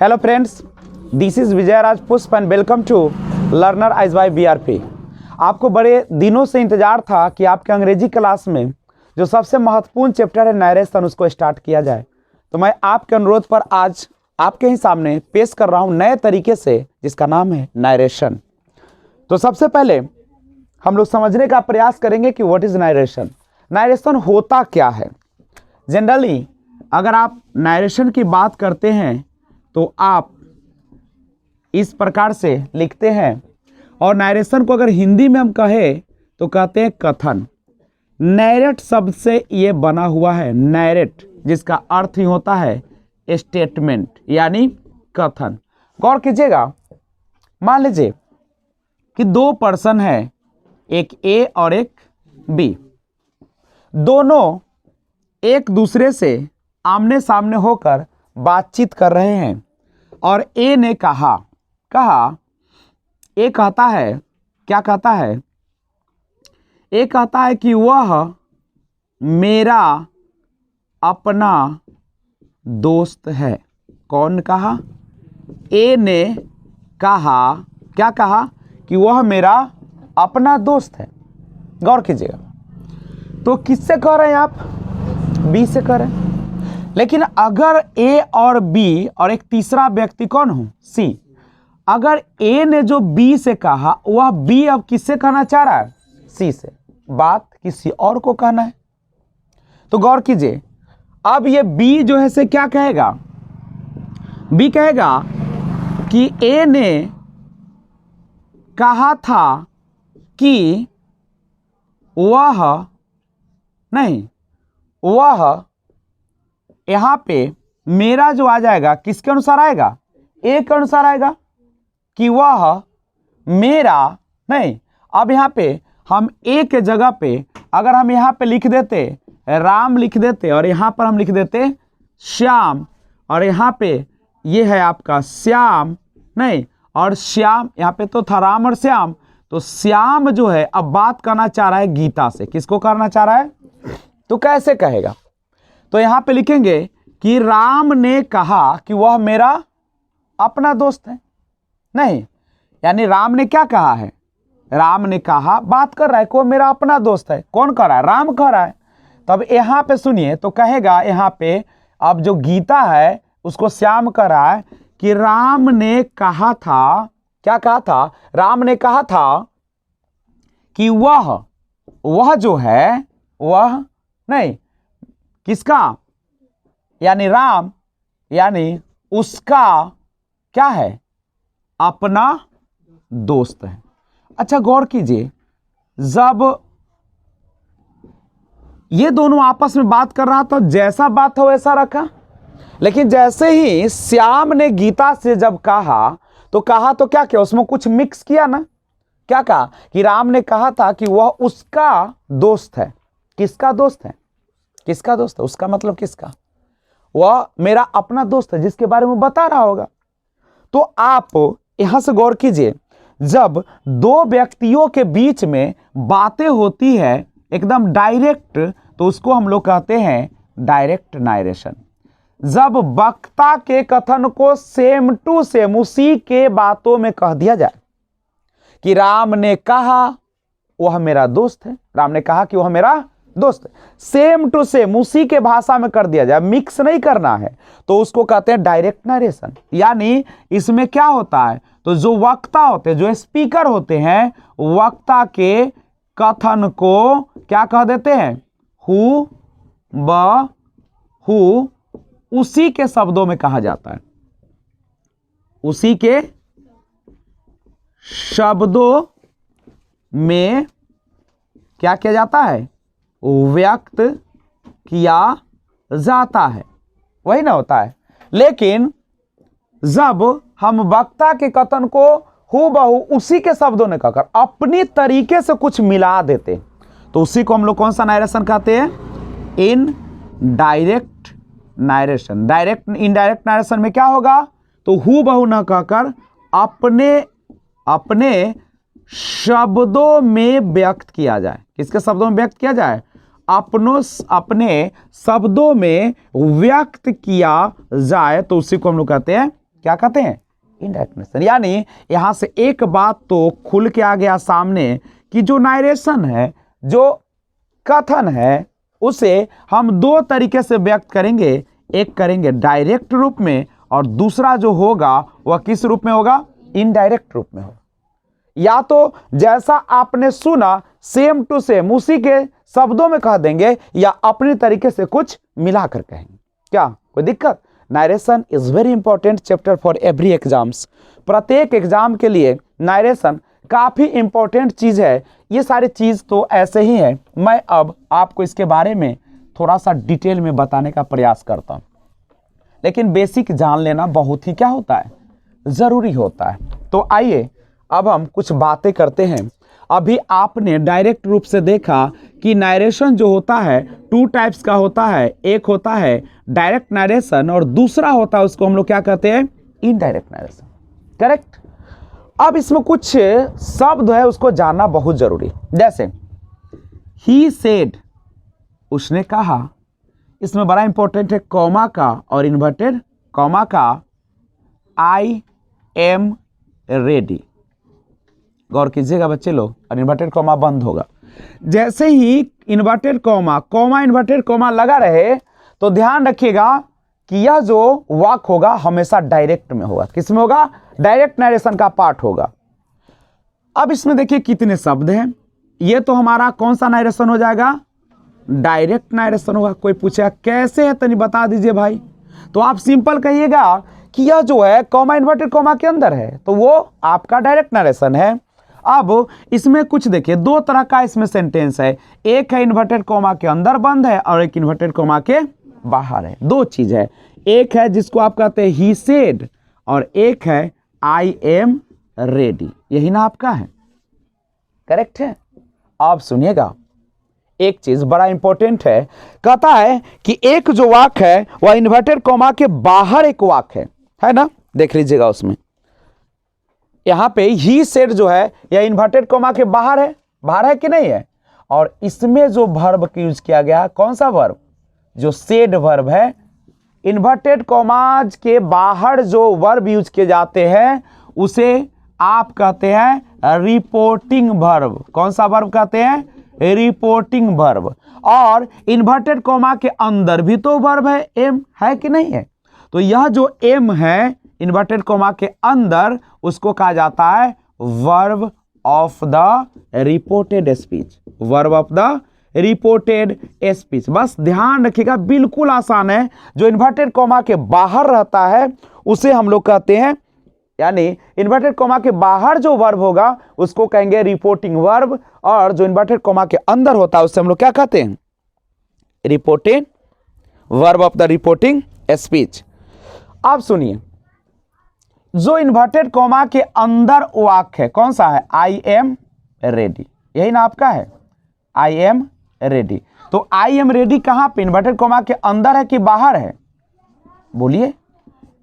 Hello friends, this is Vijay Raj Pushp and welcome to learner eyes by BRP. आपको बड़े दिनों से इंतजार था कि आपके अंग्रेजी क्लास में जो सबसे महत्वपूर्ण चैप्टर है नरेशन, उसको स्टार्ट किया जाए। तो मैं आपके अनुरोध पर आज आपके ही सामने पेश कर रहा हूं नए तरीके से, जिसका नाम है नरेशन। तो सबसे पहले हम लोग समझने का प्रयास करेंगे कि व्हाट इज नरेशन। नरेशन होता क्या है। जनरली अगर आप नरेशन की बात करते हैं तो आप इस प्रकार से लिखते हैं, और नरेशन को अगर हिंदी में हम कहें तो कहते हैं कथन। नैरेट शब्द से ये बना हुआ है, नैरेट, जिसका अर्थ ही होता है स्टेटमेंट यानी कथन। गौर कीजिएगा, मान लीजिए कि दो पर्सन है, एक ए और एक बी। दोनों एक दूसरे से आमने सामने होकर बातचीत कर रहे हैं, और ए ने कहा ए कहता है, क्या कहता है? ए कहता है कि वह मेरा अपना दोस्त है। कौन कहा? ए ने कहा, क्या कहा? कि वह मेरा अपना दोस्त है। गौर कीजिएगा, तो किससे कह रहे हैं आप? बी से कह रहे हैं। लेकिन अगर ए और बी और एक तीसरा व्यक्ति कौन हो? सी। अगर ए ने जो बी से कहा, वह बी अब किससे कहना चाह रहा है? सी से। बात किसी और को कहना है। तो गौर कीजिए, अब ये बी जो है से क्या कहेगा? बी कहेगा कि ए ने कहा था कि वह नहीं, वह यहां पे मेरा जो आ जाएगा किसके अनुसार आएगा? ए के अनुसार आएगा, कि वह मेरा नहीं। अब यहां पे हम ए के जगह पे अगर हम यहां पे लिख देते राम लिख देते, और यहां पर हम लिख देते श्याम, और यहां पे ये है आपका श्याम नहीं, और श्याम यहां पे तो था राम और श्याम। तो श्याम जो है अब बात करना चाह रहा है गीता से। किसको करना चाह रहा है? तो कैसे कहेगा? तो यहां पे लिखेंगे कि राम ने कहा कि वह मेरा अपना दोस्त है। नहीं, यानी राम ने क्या कहा है? राम ने कहा, बात कर रहा है कि वो मेरा अपना दोस्त है। कौन कह रहा है? राम कह रहा है। तब यहां पे सुनिए, तो कहेगा यहां पे अब जो गीता है उसको श्याम कह रहा है कि राम ने कहा था, क्या कहा था? राम ने कहा था कि वह जो है वह नहीं, किसका? यानी राम, यानी उसका क्या है? अपना दोस्त है। अच्छा गौर कीजिए, जब ये दोनों आपस में बात कर रहा था, जैसा बात हो वैसा रखा। लेकिन जैसे ही श्याम ने गीता से जब कहा तो क्या किया? उसमें कुछ मिक्स किया ना। क्या कहा? कि राम ने कहा था कि वह उसका दोस्त है। किसका दोस्त है? किसका दोस्त है? उसका मतलब किसका? वह मेरा अपना दोस्त है, जिसके बारे में बता रहा होगा। तो आप यहां से गौर कीजिए, जब दो व्यक्तियों के बीच में बातें होती है एकदम डायरेक्ट, तो उसको हम लोग कहते हैं डायरेक्ट नरेशन। जब वक्ता के कथन को सेम टू सेम उसी के बातों में कह दिया जाए कि राम ने कहा वह मेरा दोस्त है, राम ने कहा कि वह मेरा दोस्त है, सेम टू सेम उसी के भाषा में कर दिया जाए, मिक्स नहीं करना है, तो उसको कहते हैं डायरेक्ट नरेशन। यानी इसमें क्या होता है? तो जो वक्ता होते हैं, जो स्पीकर होते हैं, वक्ता के कथन को क्या कह देते हैं? हु बहू उसी के शब्दों में कहा जाता है। उसी के शब्दों में क्या किया जाता है? व्यक्त किया जाता है, वही ना होता है। लेकिन जब हम वक्ता के कथन को हूबहू उसी के शब्दों ने कहकर अपनी तरीके से कुछ मिला देते, तो उसी को हम लोग कौन सा नरेशन कहते हैं? Indirect narration. इनडायरेक्ट नरेशन में क्या होगा? तो हूबहू न कहकर अपने शब्दों में व्यक्त किया जाए। किसके शब्दों में व्यक्त किया जाए? अपने शब्दों में व्यक्त किया जाए, तो उसी को हम लोग कहते हैं क्या कहते हैं, इनडायरेक्ट नरेशन। यानी यहां से एक बात तो खुल के आ गया सामने कि जो नारेशन है, जो कथन है, उसे हम दो तरीके से व्यक्त करेंगे। एक करेंगे डायरेक्ट रूप में और दूसरा जो होगा वह किस रूप में होगा, इनडायरेक्ट रूप में होगा। या तो जैसा आपने सुना सेम टू सेम उसी के शब्दों में कह देंगे, या अपने तरीके से कुछ मिलाकर कहेंगे। क्या कोई दिक्कत? Narration is very important chapter for every exams. प्रत्येक एग्जाम के लिए नारेशन काफी इंपॉर्टेंट चीज है। ये सारी चीज तो ऐसे ही है, मैं अब आपको इसके बारे में थोड़ा सा डिटेल में बताने का प्रयास करता हूं, लेकिन बेसिक जान लेना बहुत ही क्या होता है, जरूरी होता है। तो आइए अब हम कुछ बातें करते हैं। अभी आपने डायरेक्ट रूप से देखा कि नरेशन जो होता है टू टाइप्स का होता है। एक होता है डायरेक्ट नरेशन और दूसरा होता है, उसको हम लोग क्या कहते हैं, इनडायरेक्ट नरेशन। करेक्ट। अब इसमें कुछ शब्द है उसको जानना बहुत जरूरी। जैसे ही सेड, उसने कहा, इसमें बड़ा इंपॉर्टेंट है कॉमा का और इन्वर्टेड कॉमा का, आई एम रेडी। गौर कीजिएगा बच्चे लोग, और इन्वर्टेड कॉमा बंद होगा। जैसे ही inverted comma comma inverted comma लगा रहे तो ध्यान रखिएगा कि यह जो वाक होगा हमेशा डायरेक्ट में होगा। किस में होगा, डायरेक्ट नरेशन का पार्ट होगा। अब इसमें देखिए कितने शब्द हैं। ये तो हमारा कौन सा नरेशन हो जाएगा, डायरेक्ट नरेशन होगा। कोई पूछेगा कैसे है, तनी बता दीजिए भाई, तो आप सिंपल कहिएगा कि यह जो है कॉमा इन्वर्टेड कॉमा के अंदर है, तो वो आपका डायरेक्ट नरेशन है। अब इसमें कुछ देखिए, दो तरह का इसमें सेंटेंस है। एक है इन्वर्टेड कॉमा के अंदर बंद है और एक इन्वर्टेड कॉमा के बाहर है। दो चीज है, एक है जिसको आप कहते हैं ही सेड और एक है आई एम रेडी। यही ना आपका है, करेक्ट है। आप सुनिएगा, एक चीज बड़ा इंपॉर्टेंट है, कहता है कि एक जो वाक है वह इन्वर्टेड कॉमा के बाहर एक वाक है ना। देख लीजिएगा उसमें यहां पे ही सेड जो है यह इन्वर्टेड कॉमा के बाहर है कि नहीं है। और इसमें जो वर्ब का यूज किया गया, कौन सा वर्ब, जो सेड वर्ब है। इन्वर्टेड कॉमाज के बाहर जो वर्ब यूज किए जाते हैं उसे आप कहते हैं रिपोर्टिंग वर्ब। कौन सा वर्ब कहते हैं, रिपोर्टिंग वर्ब। और इन्वर्टेड कॉमा के अंदर भी तो वर्ब है, एम है कि नहीं है। तो यह जो एम है इन्वर्टेड कॉमा के अंदर, उसको कहा जाता है verb of the reported speech. Verb of the reported speech. बस ध्यान रखिएगा, बिल्कुल आसान है। जो इन्वर्टेड कॉमा के बाहर रहता है उसे हम लोग कहते हैं, यानी इन्वर्टेड कॉमा के बाहर जो वर्ब होगा उसको कहेंगे रिपोर्टिंग वर्ब, और जो इन्वर्टेड कॉमा के अंदर होता है उससे हम लोग क्या कहते हैं, reported verb of the reporting speech. अब सुनिए, जो इन्वर्टेड कॉमा के अंदर वाक्य है कौन सा है, आई एम रेडी। यही ना आपका है, आई एम रेडी। तो आई एम रेडी कहां पे, इन्वर्टेड कॉमा के अंदर है कि बाहर है, बोलिए।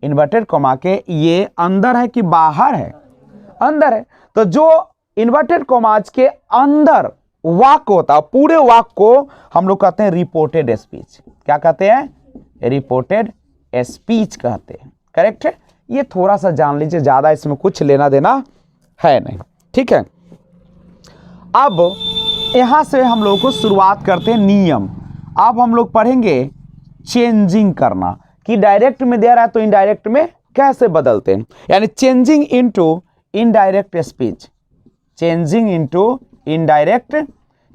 इन्वर्टेड कॉमा के ये अंदर है कि बाहर है, अंदर है। तो जो इन्वर्टेड कॉमाज के अंदर वाक्य होता है, पूरे वाक्य को हम लोग कहते हैं रिपोर्टेड स्पीच। क्या कहते हैं, रिपोर्टेड स्पीच कहते हैं। करेक्ट है। ये थोड़ा सा जान लीजिए, ज्यादा इसमें कुछ लेना देना है नहीं, ठीक है। अब यहां से हम लोग को शुरुआत करते हैं नियम। अब हम लोग पढ़ेंगे चेंजिंग करना, कि डायरेक्ट में दे रहा है तो इनडायरेक्ट में कैसे बदलते हैं, यानी changing into indirect speech. Changing into indirect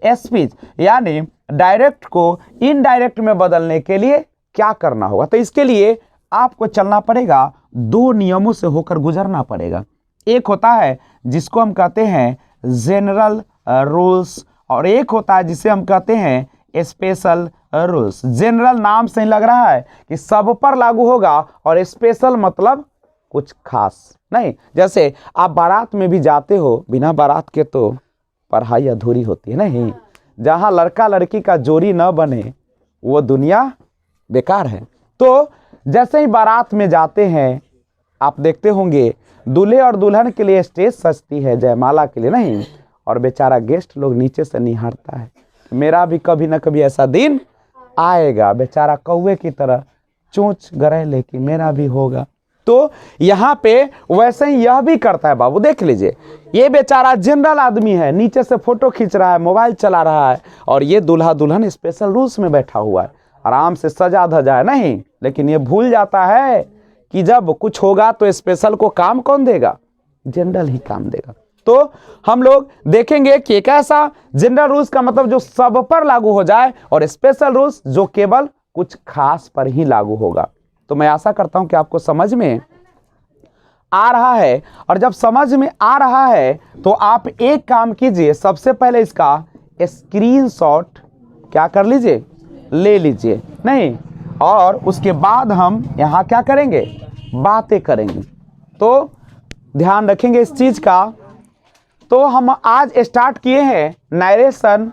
speech, यानी डायरेक्ट को इनडायरेक्ट में बदलने के लिए क्या करना होगा। तो इसके लिए आपको चलना पड़ेगा, दो नियमों से होकर गुजरना पड़ेगा। एक होता है जिसको हम कहते हैं जनरल रूल्स, और एक होता है जिसे हम कहते हैं स्पेशल रूल्स। जनरल नाम से ही लग रहा है कि सब पर लागू होगा, और स्पेशल मतलब कुछ खास नहीं। जैसे आप बारात में भी जाते हो, बिना बारात के तो पढ़ाई अधूरी होती है नहीं। जहां लड़का लड़की का जोड़ी न बने वो दुनिया बेकार है। तो जैसे ही बारात में जाते हैं, आप देखते होंगे दूल्हे और दुल्हन के लिए स्टेज सजती है जयमाला के लिए नहीं, और बेचारा गेस्ट लोग नीचे से निहारता है। मेरा भी कभी ना कभी ऐसा दिन आएगा, बेचारा कौवे की तरह चोंच गड़े लेके मेरा भी होगा। तो यहाँ पे वैसे ही यह भी करता है बाबू, देख लीजिए, ये बेचारा जनरल आदमी है, नीचे से फोटो खींच रहा है, मोबाइल चला रहा है, और ये दूल्हा दुल्हन स्पेशल रूम्स में बैठा हुआ है, आराम से सजा धजा है। नहीं, लेकिन ये भूल जाता है कि जब कुछ होगा तो स्पेशल को काम कौन देगा? जनरल ही काम देगा। तो हम लोग देखेंगे कि एक ऐसा जनरल रूल्स का मतलब जो सब पर लागू हो जाए, और स्पेशल रूल्स जो केवल कुछ खास पर ही लागू होगा। तो मैं आशा करता हूं कि आपको समझ में आ रहा है, और जब समझ में आ रहा है तो आप एक काम कीजिए, सबसे पहले इसका स्क्रीनशॉट क्या कर लीजिए, ले लीजिए, नहीं, और उसके बाद हम यहां क्या करेंगे, बातें करेंगे। तो ध्यान रखेंगे इस चीज का। तो हम आज स्टार्ट किए हैं नरेशन।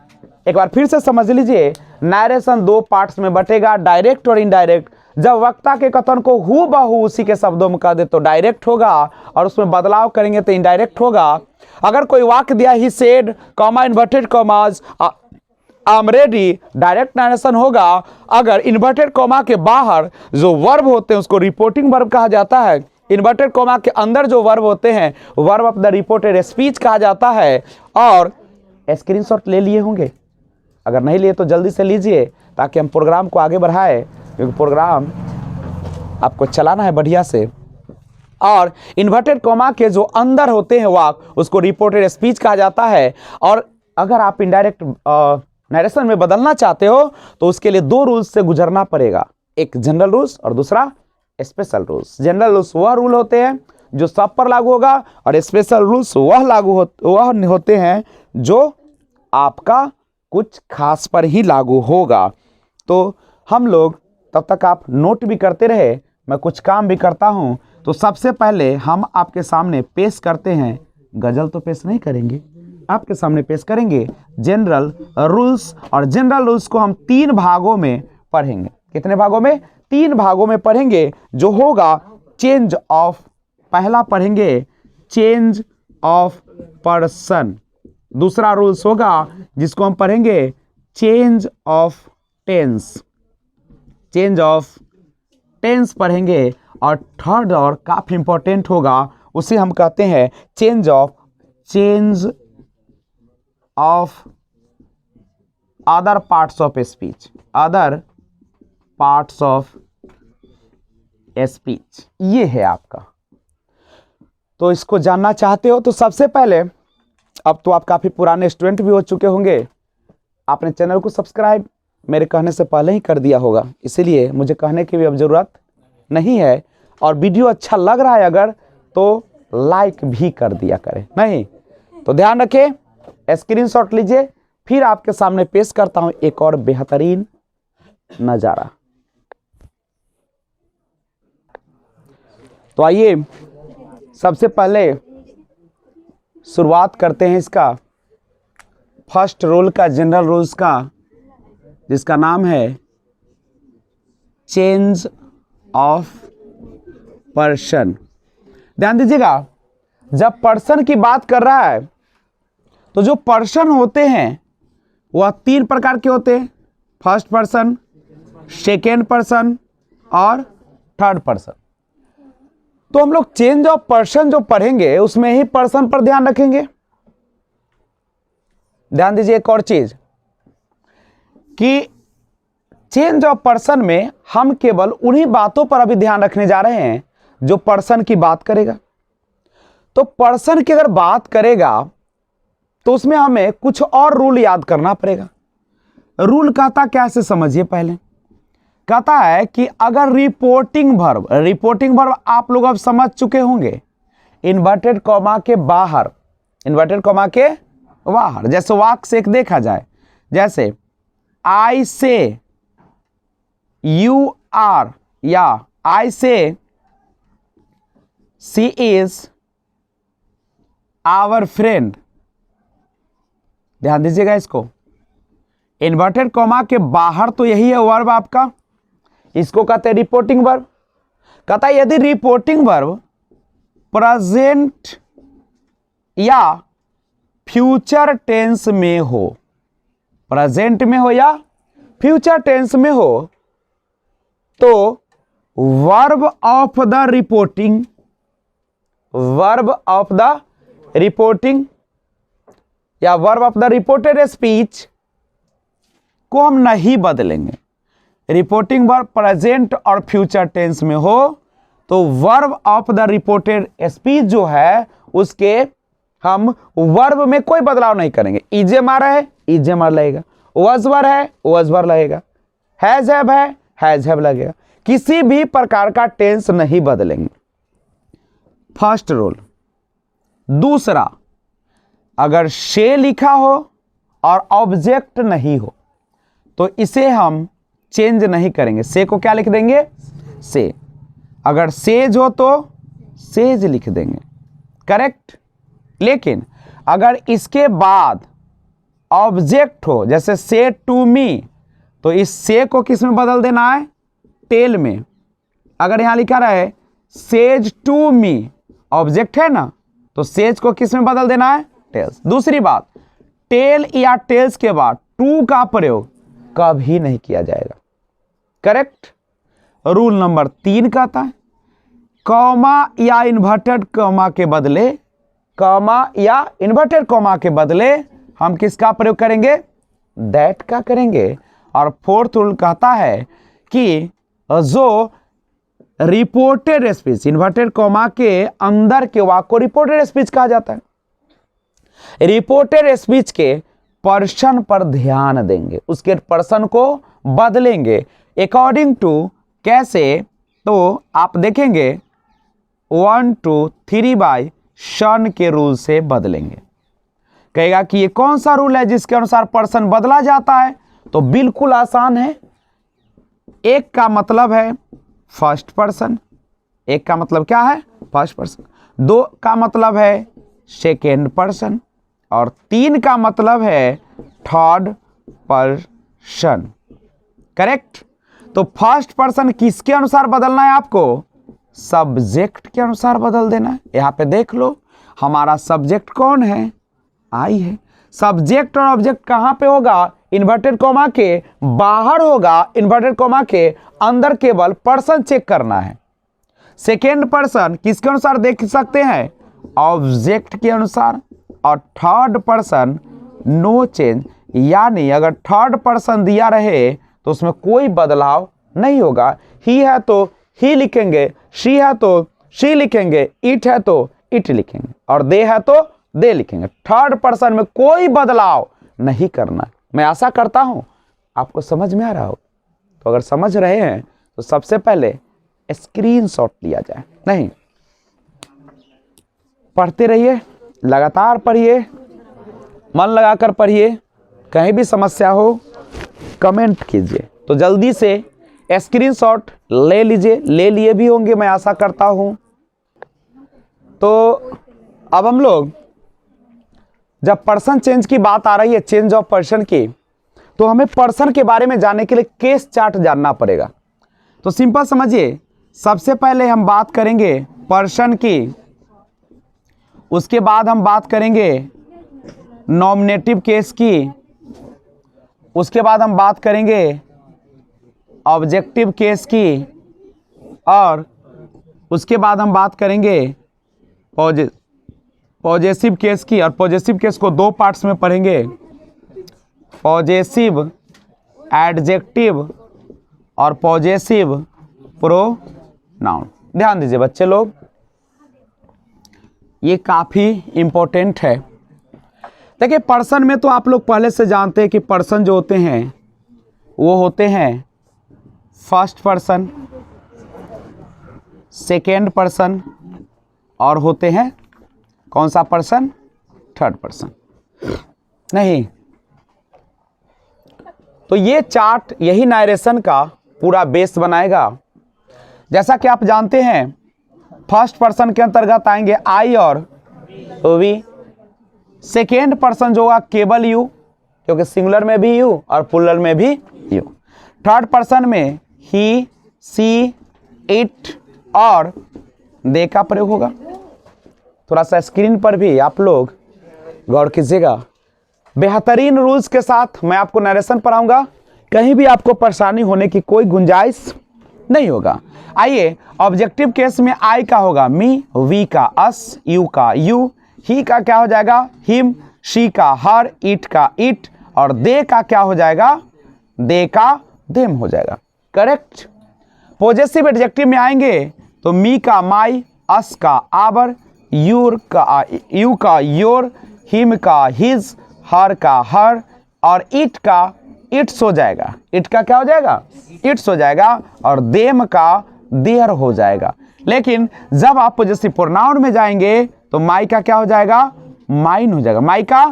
एक बार फिर से समझ लीजिए, नरेशन दो पार्ट्स में बटेगा, डायरेक्ट और इनडायरेक्ट। जब वक्ता के कथन को हूबहू उसी के शब्दों में कह दे तो डायरेक्ट होगा, और उसमें बदलाव करेंगे तो इनडायरेक्ट होगा। अगर कोई वाक्य दिया he said comma inverted commas I am ready, direct narration होगा। अगर इन्वर्टेड कॉमा के बाहर जो वर्ब होते हैं उसको रिपोर्टिंग वर्ब कहा जाता है, इन्वर्टेड कॉमा के अंदर जो वर्ब होते हैं verb of the reported speech कहा जाता है। और स्क्रीनशॉट ले लिए होंगे, अगर नहीं लिए तो जल्दी से लीजिए ताकि हम प्रोग्राम को आगे बढ़ाएं, क्योंकि प्रोग्राम आपको चलाना है बढ़िया से। और इन्वर्टेड कॉमा के जो अंदर होते हैं वाक्य उसको रिपोर्टेड स्पीच कहा जाता है। और अगर आप इनडायरेक्ट नरेशन में बदलना चाहते हो तो उसके लिए दो रूल्स से गुजरना पड़ेगा, एक जनरल रूल्स और दूसरा स्पेशल रूल्स। जनरल रूल्स वह रूल होते हैं जो सब पर लागू होगा, और स्पेशल रूल्स वह होते हैं जो आपका कुछ खास पर ही लागू होगा। तो हम लोग तब तक आप नोट भी करते रहे, मैं कुछ काम भी करता हूं। तो सबसे पहले हम आपके सामने पेश करते हैं, गजल तो पेश नहीं करेंगे, आपके सामने पेश करेंगे जनरल रूल्स। और जनरल रूल्स को हम 3 भागों में पढ़ेंगे। कितने भागों में? 3 भागों में पढ़ेंगे, जो होगा चेंज ऑफ, पहला पढ़ेंगे चेंज ऑफ पर्सन, दूसरा रूल्स होगा जिसको हम पढ़ेंगे change of tense, change of tense पढ़ेंगे, और थर्ड और काफी इंपॉर्टेंट होगा उसे हम कहते हैं change of other parts of speech, other parts of speech, ये है आपका। तो इसको जानना चाहते हो तो सबसे पहले, अब तो आप काफी पुराने स्टूडेंट भी हो चुके होंगे, आपने चैनल को सब्सक्राइब मेरे कहने से पहले ही कर दिया होगा, इसीलिए मुझे कहने की भी अब जरूरत नहीं है। और वीडियो अच्छा लग रहा है अगर तो लाइक भी कर दिया करें, नहीं तो ध्यान रखें, स्क्रीनशॉट लीजिए। फिर आपके सामने पेश करता हूं एक और बेहतरीन नजारा। तो आइए सबसे पहले शुरुआत करते हैं इसका फर्स्ट रूल का, जनरल रूल्स का, जिसका नाम है चेंज ऑफ पर्सन। ध्यान दीजिएगा, जब पर्सन की बात कर रहा है तो जो पर्सन होते हैं वह 3 प्रकार के होते हैं, फर्स्ट पर्सन, सेकेंड पर्सन और थर्ड पर्सन। तो हम लोग चेंज ऑफ पर्सन जो पढ़ेंगे उसमें ही पर्सन पर ध्यान रखेंगे। ध्यान दीजिए एक और चीज कि चेंज ऑफ पर्सन में हम केवल उन्हीं बातों पर अभी ध्यान रखने जा रहे हैं जो पर्सन की बात करेगा। तो पर्सन की अगर बात करेगा तो उसमें हमें कुछ और रूल याद करना पड़ेगा। रूल कहता क्या, से समझिए पहले। कहता है कि अगर रिपोर्टिंग वर्ब आप लोग अब समझ चुके होंगे, इन्वर्टेड कॉमा के बाहर, इन्वर्टेड कॉमा के बाहर, जैसे वाक्य से एक देखा जाए, जैसे आई से यू आर, या आई से शी इज आवर फ्रेंड। ध्यान दीजिएगा इसको, इन्वर्टेड कॉमा के बाहर तो यही है वर्ब आपका, इसको कहते हैं रिपोर्टिंग वर्ब। कहता है यदि रिपोर्टिंग वर्ब प्रेजेंट या फ्यूचर टेंस में हो, प्रेजेंट में हो या फ्यूचर टेंस में हो, तो verb of the reporting, verb of the reporting या verb of the reported speech को हम नहीं बदलेंगे। रिपोर्टिंग वर्ब प्रेजेंट और फ्यूचर टेंस में हो तो verb of the reported speech जो है उसके हम वर्ब में कोई बदलाव नहीं करेंगे। इजे मार है, इजे मार लगेगा, वजवर है, वजवर लगेगा, हैज हैव है, हैज हैव लगेगा। किसी भी प्रकार का टेंस नहीं बदलेंगे। First rule. दूसरा, अगर से लिखा हो और ऑब्जेक्ट नहीं हो तो इसे हम चेंज नहीं करेंगे। से को क्या लिख देंगे? से। अगर सेज हो तो सेज लिख देंगे, करेक्ट। लेकिन अगर इसके बाद ऑब्जेक्ट हो, जैसे से टू मी, तो इस से को किस में बदल देना है? टेल में। अगर यहां लिखा रहे सेज टू मी, ऑब्जेक्ट है ना, तो सेज को किस में बदल देना है? टेल्स। दूसरी बात, टेल या टेल्स के बाद टू का प्रयोग कभी नहीं किया जाएगा, करेक्ट। रूल नंबर 3 कहता है कॉमा या इन्वर्टेड कॉमा के बदले, कॉमा या इन्वर्टेड कॉमा के बदले हम किसका प्रयोग करेंगे? दैट का करेंगे। और फोर्थ रूल कहता है कि जो रिपोर्टेड स्पीच, इन्वर्टेड कॉमा के अंदर के वाक्य को रिपोर्टेड स्पीच कहा जाता है। रिपोर्टेड स्पीच के पर्सन पर ध्यान देंगे, उसके पर्सन को बदलेंगे अकॉर्डिंग टू, कैसे? तो आप देखेंगे 1 2 3 बाय सन के रूल से बदलेंगे। कहेगा कि ये कौन सा रूल है जिसके अनुसार पर्सन बदला जाता है? तो बिल्कुल आसान है। एक का मतलब है फर्स्ट पर्सन, एक का मतलब क्या है? First person. 2 का मतलब है सेकेंड पर्सन और 3 का मतलब है थर्ड पर्सन, करेक्ट। तो फर्स्ट पर्सन किसके अनुसार बदलना है आपको? सब्जेक्ट के अनुसार बदल देना है। यहां पे देख लो, हमारा सब्जेक्ट कौन है? आई है। सब्जेक्ट और ऑब्जेक्ट कहां पे होगा? इन्वर्टेड कॉमा के बाहर होगा, इन्वर्टेड कॉमा के अंदर केवल पर्सन चेक करना है। सेकेंड पर्सन किसके अनुसार देख सकते हैं? ऑब्जेक्ट के अनुसार। और थर्ड पर्सन नो चेंज, यानी अगर थर्ड पर्सन दिया रहे तो उसमें कोई बदलाव नहीं होगा। ही है तो ही लिखेंगे, शी है तो शी लिखेंगे, इट है तो इट लिखेंगे और दे है तो दे लिखेंगे। थर्ड पर्सन में कोई बदलाव नहीं करना। मैं आशा करता हूं आपको समझ में आ रहा हो। तो अगर समझ रहे हैं तो सबसे पहले स्क्रीनशॉट लिया जाए। नहीं, पढ़ते रहिए, लगातार पढ़िए, मन लगाकर पढ़िए। कहीं भी समस्या हो कमेंट कीजिए। तो जल्दी से स्क्रीनशॉट ले लीजिए, ले लिए भी होंगे मैं आशा करता हूं। तो अब हम लोग जब पर्सन चेंज की बात आ रही है, चेंज ऑफ पर्सन की, तो हमें पर्सन के बारे में जानने के लिए केस चार्ट जानना पड़ेगा। तो सिंपल समझिए, सबसे पहले हम बात करेंगे पर्सन की, उसके बाद हम बात करेंगे नॉमिनेटिव केस की, उसके बाद हम बात करेंगे ऑब्जेक्टिव केस की, और उसके बाद हम बात करेंगे पॉजेसिव केस की। और पॉजेसिव केस को 2 पार्ट्स में पढ़ेंगे, पॉजेसिव एडजेक्टिव और पॉजेसिव प्रोनाउन। ध्यान दीजिए बच्चे लोग, ये काफ़ी इंपॉर्टेंट है। देखिए पर्सन में तो आप लोग पहले से जानते हैं कि पर्सन जो होते हैं वो होते हैं फर्स्ट पर्सन, सेकेंड पर्सन और होते हैं कौन सा पर्सन? Third person. नहीं, तो ये चार्ट यही नारेशन का पूरा बेस बनाएगा। जैसा कि आप जानते हैं फर्स्ट पर्सन के अंतर्गत आएंगे आई और वी। सेकेंड पर्सन जो होगा केवल यू, क्योंकि सिंगुलर में भी यू और प्लूरल में भी यू। थर्ड पर्सन में ही, सी, इट और दे का प्रयोग होगा। थोड़ा सा स्क्रीन पर भी आप लोग गौर कीजिएगा। बेहतरीन रूल्स के साथ मैं आपको नरेशन पढ़ाऊंगा, कहीं भी आपको परेशानी होने की कोई गुंजाइश नहीं होगा। आइए ऑब्जेक्टिव केस में आई का होगा मी, वी का अस, यू का यू, ही का क्या हो जाएगा हिम, शी का हर, इट का इट, और दे का क्या हो जाएगा दे का देम हो जाएगा। करेक्ट। पॉजेसिव एडजेक्टिव में आएंगे तो मी का माई, अस का आवर, यू का योर, हिम का हिज, हर का हर, और इट का इट्स हो जाएगा। इट का क्या हो जाएगा इट्स हो जाएगा, और देम का देयर हो जाएगा। लेकिन जब आप पॉजेसिव प्रोनाउन में जाएंगे तो माई का क्या हो जाएगा माइन हो जाएगा। माई का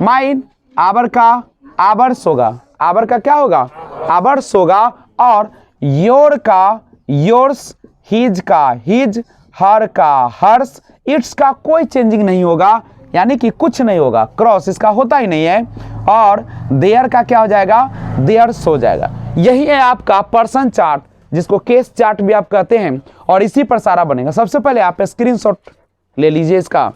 माइन, आवर का आवर्स होगा, आवर का क्या होगा आवर्स होगा, और योर का योर्स, हिज का हिज, हर का हर्स, इट्स का कोई चेंजिंग नहीं होगा, यानी कि कुछ नहीं होगा, क्रॉस इसका होता ही नहीं है, और देयर का क्या हो जाएगा देयर्स हो जाएगा। यही है आपका पर्सन चार्ट, जिसको केस चार्ट भी आप कहते हैं, और इसी पर सारा बनेगा। सबसे पहले आप स्क्रीनशॉट ले लीजिए इसका,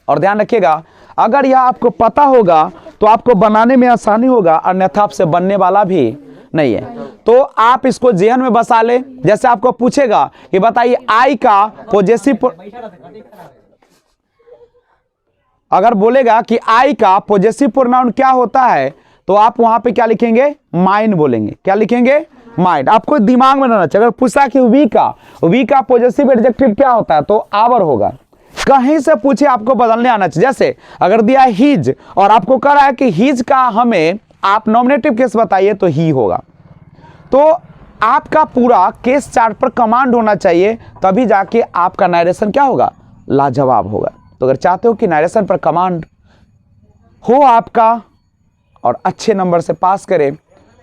और ध्यान रखिएगा अगर यह आपको पता होगा तो आपको बनाने में आसानी होगा, अन्यथा आपसे बनने वाला भी नहीं है। तो आप इसको जेहन में बसा ले। जैसे आपको पूछेगा कि बताइए आई का पॉजेसिव, अगर बोलेगा कि आई का पॉजेसिव प्रोनाउन क्या होता है तो आप वहां पे क्या लिखेंगे माइन बोलेंगे। क्या लिखेंगे माइंड। आपको दिमाग में रहना चाहिए। अगर पूछा कि वी का पॉजेसिव एडजेक्टिव क्या होता है तो आवर होगा। कहीं से पूछे आपको बदलने आना चाहिए। जैसे अगर दिया हिज और आपको कह रहा है कि हिज का हमें आप नॉमिनेटिव केस बताइए तो ही होगा। तो आपका पूरा केस चार्ट पर कमांड होना चाहिए, तभी जाके आपका नरेशन क्या होगा लाजवाब होगा। तो अगर चाहते हो कि नरेशन पर कमांड हो आपका और अच्छे नंबर से पास करे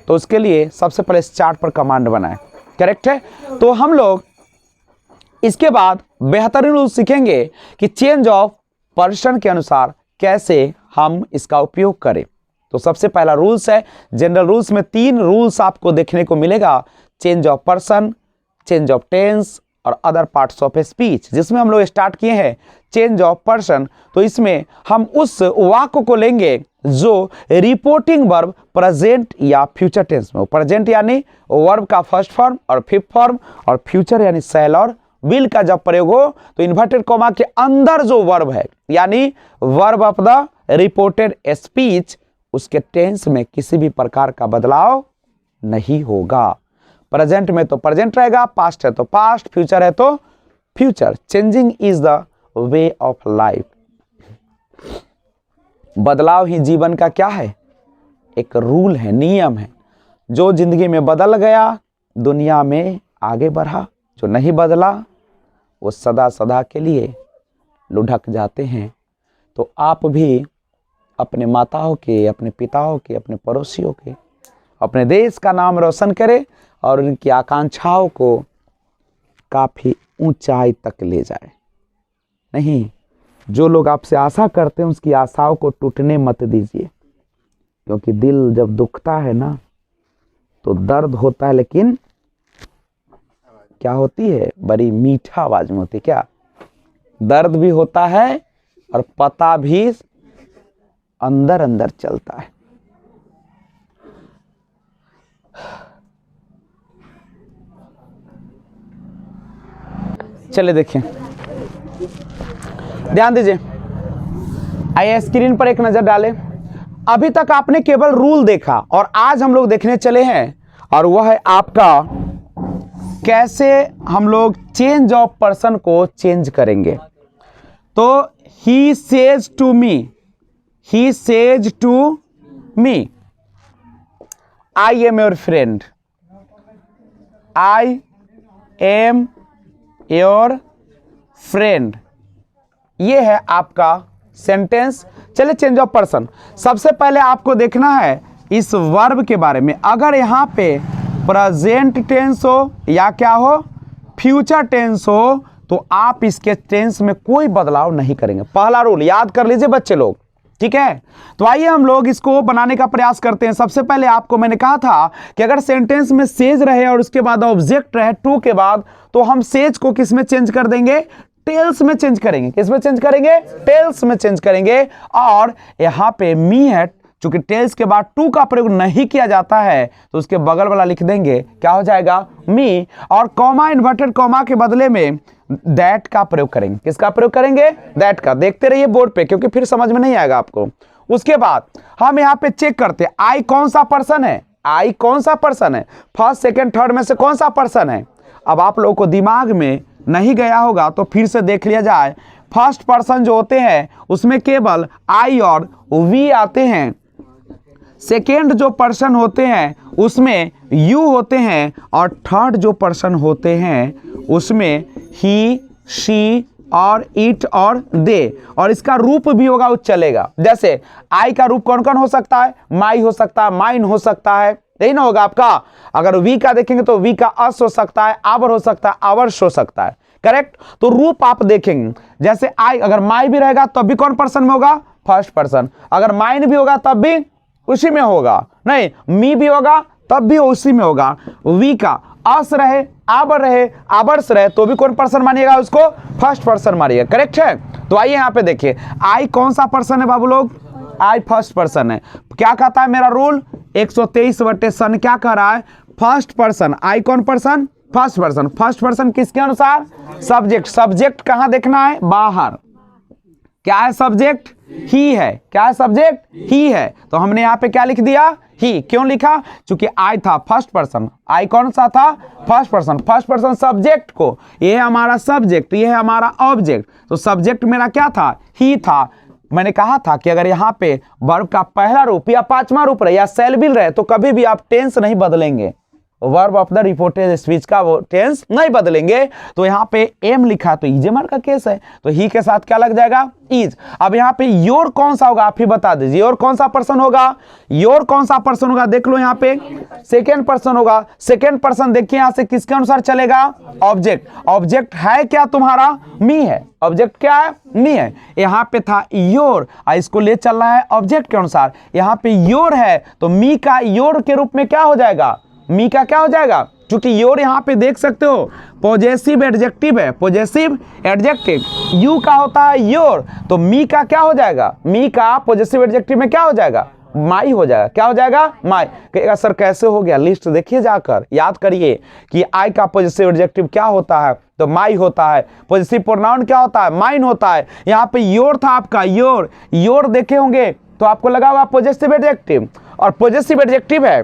तो उसके लिए सबसे पहले इस चार्ट पर कमांड बनाएं। करेक्ट है। तो हम लोग इसके बाद बेहतरीन रूल सीखेंगे कि चेंज ऑफ पर्सन के अनुसार कैसे हम इसका उपयोग करें। तो सबसे पहला रूल्स है, जनरल रूल्स में 3 रूल्स आपको देखने को मिलेगा, change of person, change of tense और अदर पार्ट्स ऑफ स्पीच। जिसमें हम लोग स्टार्ट किए हैं चेंज ऑफ पर्सन, तो इसमें हम उस वाक्य को लेंगे जो रिपोर्टिंग वर्ब प्रेजेंट या फ्यूचर टेंस में, प्रेजेंट यानी वर्ब का फर्स्ट फॉर्म और फिफ्थ फॉर्म, और फ्यूचर यानी शैल और विल का जब प्रयोग हो तो इन्वर्टेड कॉमा के अंदर जो वर्ब है यानी verb of the reported speech, उसके टेंस में किसी भी प्रकार का बदलाव नहीं होगा। प्रेजेंट में तो प्रेजेंट रहेगा, पास्ट है तो पास्ट, फ्यूचर है तो future. Changing is the way of life. बदलाव ही जीवन का क्या है, एक रूल है, नियम है। जो जिंदगी में बदल गया दुनिया में आगे बढ़ा, जो नहीं बदला वो सदा सदा के लिए लुढ़क जाते हैं। तो आप भी अपने माताओं के, अपने पिताओं के, अपने पड़ोसियों के, अपने देश का नाम रोशन करें और उनकी आकांक्षाओं को काफ़ी ऊंचाई तक ले जाए। नहीं, जो लोग आपसे आशा करते हैं उसकी आशाओं को टूटने मत दीजिए, क्योंकि दिल जब दुखता है ना तो दर्द होता है, लेकिन क्या होती है, बड़ी मीठा आवाज में होती है। क्या दर्द भी होता है और पता भी अंदर अंदर चलता है। चलिए देखिए, ध्यान दीजिए, आइए स्क्रीन पर एक नजर डालें। अभी तक आपने केवल रूल देखा और आज हम लोग देखने चले हैं, और वह है आपका कैसे हम लोग चेंज ऑफ पर्सन को चेंज करेंगे। तो he says to me, he says to me, I am your friend, I am your friend, ये है आपका सेंटेंस। चलिए चेंज ऑफ पर्सन, सबसे पहले आपको देखना है इस वर्ब के बारे में। अगर यहां पे प्रेजेंट टेंस हो या क्या हो फ्यूचर टेंस हो तो आप इसके टेंस में कोई बदलाव नहीं करेंगे। पहला रूल याद कर लीजिए बच्चे लोग, ठीक है। तो आइए हम लोग इसको बनाने का प्रयास करते हैं। सबसे पहले आपको मैंने कहा था कि अगर सेंटेंस में सेज रहे और उसके बाद ऑब्जेक्ट रहे टू के बाद, तो हम सेज को किस में चेंज कर देंगे, टेल्स में चेंज करेंगे। किस में चेंज करेंगे, टेल्स में चेंज करेंगे। और यहां पे मी है चूंकि टेल्स के बाद टू का प्रयोग नहीं किया जाता है तो उसके बगल वाला लिख देंगे, क्या हो जाएगा, मी। और कॉमा इन्वर्टेड कॉमा के बदले में दैट का प्रयोग करेंगे। किसका प्रयोग करेंगे, दैट का। देखते रहिए बोर्ड पे, क्योंकि फिर समझ में नहीं आएगा आपको। उसके बाद हम यहाँ पे चेक करते हैं आई कौन सा पर्सन है, आई कौन सा पर्सन है, फर्स्ट सेकंड थर्ड में से कौन सा पर्सन है। अब आप लोगों को दिमाग में नहीं गया होगा तो फिर से देख लिया जाए। फर्स्ट पर्सन जो होते हैं उसमें केवल आई और वी आते हैं। सेकेंड जो पर्सन होते हैं उसमें यू होते हैं, और थर्ड जो पर्सन होते हैं उसमें ही, शी और इट और दे। और इसका रूप भी होगा वो चलेगा। जैसे आई का रूप कौन कौन हो सकता है, माई हो सकता है, माइन हो सकता है, यही ना होगा आपका। अगर वी का देखेंगे तो वी का अस हो सकता है, आवर हो सकता है, आवर्स हो सकता है, करेक्ट। तो रूप आप देखेंगे, जैसे आई अगर माई भी रहेगा तब भी कौन पर्सन में होगा, फर्स्ट पर्सन। अगर माइन भी होगा तब भी उसी में होगा, नहीं मी भी होगा तब भी उसी में होगा। वी का अस रहे, आवर रहे, आवर्स रहे तो भी कौन पर्सन मानिएगा, उसको फर्स्ट पर्सन मानिएगा, करेक्ट है। तो आइए यहाँ पे देखिए, आई कौन सा पर्सन है बाबू लोग, आई फर्स्ट पर्सन है। क्या कहता है मेरा रूल 123 सन, क्या कह रहा है, फर्स्ट पर्सन। आई कौन person, first person. First person किसके अनुसार, सब्जेक्ट। सब्जेक्ट कहां देखना है, बाहर। क्या है सब्जेक्ट, ही है। क्या है सब्जेक्ट, ही है। तो हमने यहाँ पे क्या लिख दिया, ही। क्यों लिखा, क्योंकि आई था फर्स्ट पर्सन। आई कौन सा था, first person. First person subject को, ये है हमारा सब्जेक्ट, ये है हमारा ऑब्जेक्ट। तो सब्जेक्ट मेरा क्या था, ही था। मैंने कहा था कि अगर यहाँ पे वर्ब का पहला रूप या पांचवा रूप रहे या सेल भी रहे तो कभी भी आप टेंस नहीं बदलेंगे। Verb of the reported speech का वो टेंस नहीं बदलेंगे। तो यहाँ पे एम लिखा तो इजेमर का केस है, तो ही के साथ क्या लग जाएगा, इज। अब यहाँ पे योर कौन सा होगा, आप ही बता दीजिए, योर कौन सा पर्सन होगा, योर कौन सा पर्सन होगा, देख लो यहाँ पे सेकेंड पर्सन होगा। सेकेंड पर्सन देखिए यहाँ से किसके अनुसार चलेगा, ऑब्जेक्ट। ऑब्जेक्ट है क्या तुम्हारा, मी है। ऑब्जेक्ट क्या है, मी है। यहाँ पे था योर, इसको ले चल रहा है ऑब्जेक्ट के अनुसार। यहाँ पे योर है तो मी का योर के रूप में क्या हो जाएगा, मी का क्या हो जाएगा, क्योंकि योर यहाँ पे देख सकते हो पॉजेसिव एडजेक्टिव है, पॉजेसिव एडजेक्टिव। यू का होता है योर, तो मी का क्या हो जाएगा, मी का पॉजेसिव एडजेक्टिव में क्या हो जाएगा, माई हो जाएगा। क्या हो जाएगा, माई। कहेगा सर कैसे हो गया, लिस्ट देखिए जाकर, याद करिए कि आई का पॉजेसिव एडजेक्टिव क्या होता है, तो माई होता है। पॉजेसिव प्रोनाउन क्या होता है, माइन होता है। यहाँ पे योर था आपका, योर। योर देखे होंगे तो आपको लगा हुआ पॉजेसिव एडजेक्टिव, और पॉजेसिव एडजेक्टिव है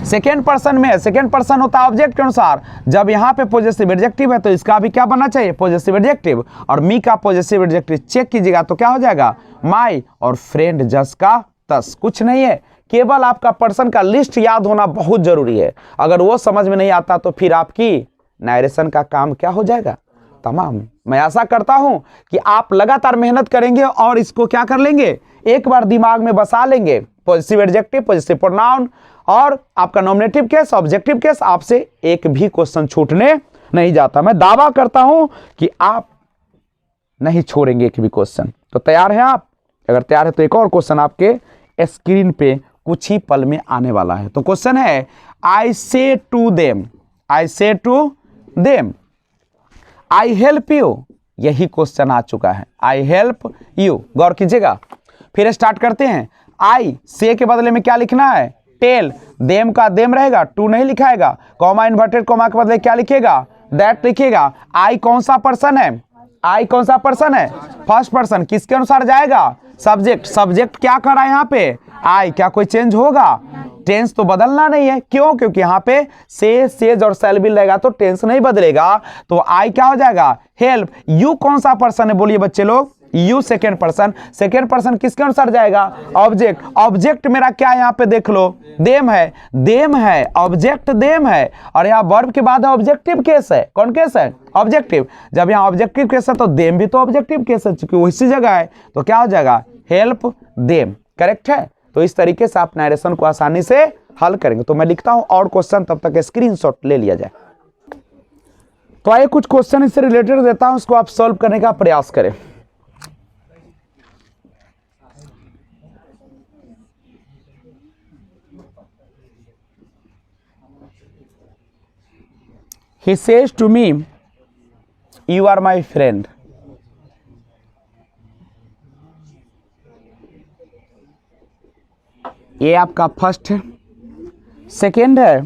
सेकेंड पर्सन में। सेकेंड पर्सन होता है ऑब्जेक्ट के अनुसार। जब यहाँ पे पॉजेसिव एडजेक्टिव है तो इसका भी क्या बनना चाहिए, पॉजेसिव एडजेक्टिव। और मी का पॉजेसिव एडजेक्टिव चेक कीजिएगा तो क्या हो जाएगा, माई। और फ्रेंड जस का तस। कुछ नहीं है, केवल आपका पर्सन का लिस्ट याद होना बहुत जरूरी है। अगर वो समझ में नहीं आता तो फिर आपकी नरेशन का काम क्या हो जाएगा, तमाम। मैं आशा करता हूं कि आप लगातार मेहनत करेंगे और इसको क्या कर लेंगे, एक बार दिमाग में बसा लेंगे। पॉजिटिव एडजेक्टिव, पॉजिटिव प्रोनाउन और आपका नॉमिनेटिव केस, ऑब्जेक्टिव केस, आपसे एक भी क्वेश्चन छूटने नहीं जाता। मैं दावा करता हूं कि आप नहीं छोड़ेंगे एक भी क्वेश्चन। तो तैयार हैं आप? अगर तैयार है तो एक और क्वेश्चन आपके स्क्रीन पे कुछ ही पल में आने वाला है। तो क्वेश्चन है, आई say to them, I say to them, I help you. यही क्वेश्चन आ चुका है, आई हेल्प यू। गौर कीजिएगा, फिर स्टार्ट करते हैं। आई से के बदले में क्या लिखना है, टेल। देम का देम रहेगा, टू नहीं लिखाएगा। कॉमा इन्वर्टेड कॉमा के बदले क्या लिखिएगा, दैट लिखिएगा। आई कौन सा पर्सन है, आई कौन सा पर्सन है, फर्स्ट पर्सन। किसके अनुसार जाएगा, सब्जेक्ट। सब्जेक्ट क्या कर रहा है यहाँ पे, आई। क्या कोई चेंज होगा, टेंस तो बदलना नहीं है। क्यों, क्योंकि यहाँ पे से, सेज और शैल भी रहेगा तो टेंस नहीं बदलेगा। तो आई क्या हो जाएगा, हेल्प। यू कौन सा पर्सन है, बोलिए बच्चे लोग, you second person. Second person किसके अनुसार जाएगा, ऑब्जेक्ट। ऑब्जेक्ट मेरा क्या है यहाँ पे देख लो, देम है, देम है, ऑब्जेक्ट देम है। और यहाँ वर्ब के बाद ऑब्जेक्टिव केस है। कौन केस है, ऑब्जेक्टिव। जब यहाँ ऑब्जेक्टिव केस है तो देम भी तो ऑब्जेक्टिव केस है, क्योंकि उसी जगह है। तो क्या हो जाएगा, हेल्प देम। करेक्ट है। तो इस तरीके से आप नरेशन को आसानी से हल करेंगे। तो मैं लिखता हूं और क्वेश्चन, तब तक स्क्रीनशॉट ले लिया जाए। तो आइए कुछ क्वेश्चन इससे रिलेटेड देता हूं, उसको आप सॉल्व करने का प्रयास करें। He says to me, you are my friend. ये आपका फर्स्ट है। सेकेंड है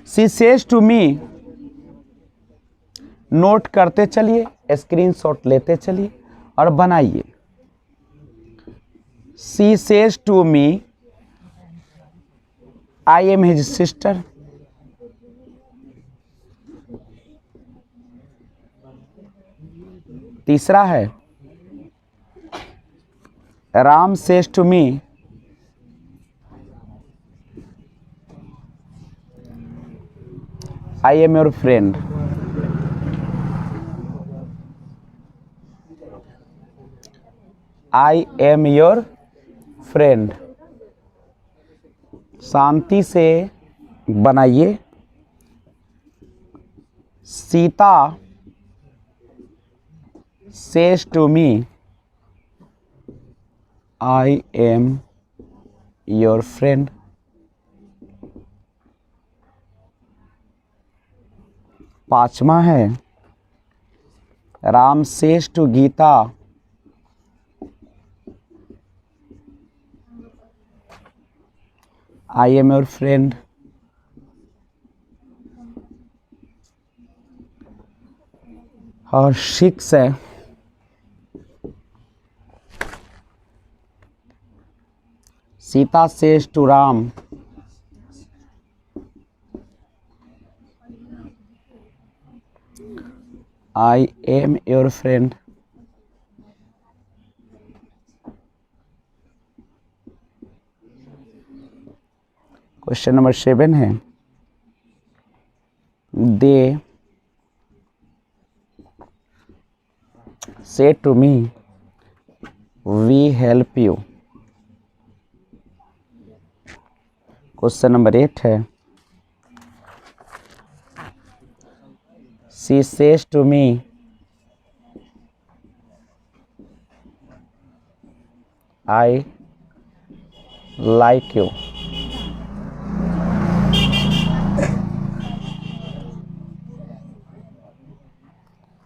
शी सेज टू मी, नोट करते चलिए, स्क्रीनशॉट लेते चलिए और बनाइए। She says to me I am his sister. तीसरा है Ram says to me I am your friend. I am your friend. शांति से बनाइए। Sita says to me I am your friend. पांचवा है Ram says to Geeta I am your friend. और six है Sita says to Ram I am your friend. Question number 7 है they say to me we help you. Question number 8 है she says to me I like you.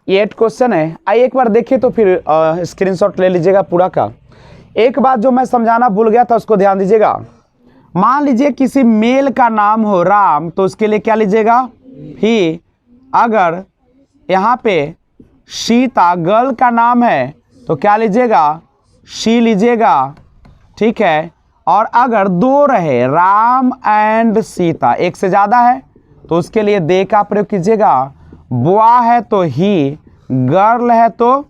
ये 8 question है। आइए एक बार देखिए तो फिर स्क्रीनशॉट ले लीजिएगा पूरा का। एक बात जो मैं समझाना भूल गया था उसको ध्यान दीजिएगा। मान लीजिए किसी मेल का नाम हो राम, तो उसके लिए क्या लीजिएगा ही। अगर यहाँ पे सीता गर्ल का नाम है तो क्या लीजिएगा शी लीजिएगा, ठीक है। और अगर दो रहे राम एंड सीता, एक से ज़्यादा है तो उसके लिए दे का प्रयोग कीजिएगा। बॉय है तो ही, गर्ल है तो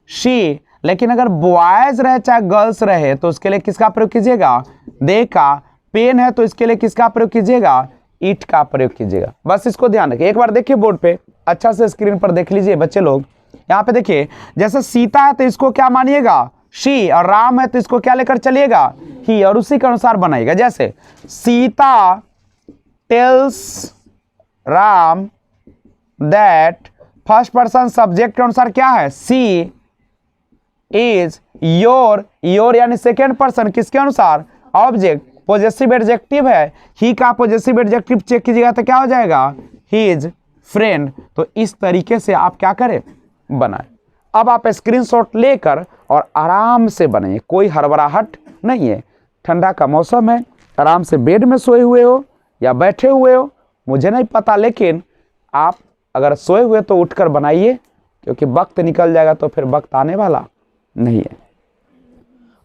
शी। लेकिन अगर बॉयज रहे चाहे गर्ल्स रहे तो उसके लिए किसका प्रयोग कीजिएगा दे का। पेन है तो इसके लिए किसका प्रयोग कीजिएगा इट का प्रयोग कीजिएगा। बस इसको ध्यान रखिए। एक बार देखिए बोर्ड पे अच्छा से, स्क्रीन पर देख लीजिए बच्चे लोग। यहाँ पे देखिए जैसे सीता है तो इसको क्या मानिएगा शी, और राम है तो इसको क्या लेकर चलिएगा ही, और उसी के अनुसार बनाएगा। जैसे Sita tells Ram that, first person subject के अनुसार क्या है सी इज योर, योर यानी सेकेंड पर्सन किसके अनुसार ऑब्जेक्ट, पॉजेसिव एडजेक्टिव है ही का पॉजेसिव एडजेक्टिव चेक कीजिएगा तो क्या हो जाएगा हिज फ्रेंड। तो इस तरीके से आप क्या करें बनाए। अब आप स्क्रीनशॉट लेकर और आराम से बनाइए, कोई हड़बड़ाहट नहीं है। ठंडा का मौसम है, आराम से बेड में सोए हुए हो या बैठे हुए हो मुझे नहीं पता, लेकिन आप अगर सोए हुए तो उठकर बनाइए, क्योंकि वक्त निकल जाएगा तो फिर वक्त आने वाला नहीं है।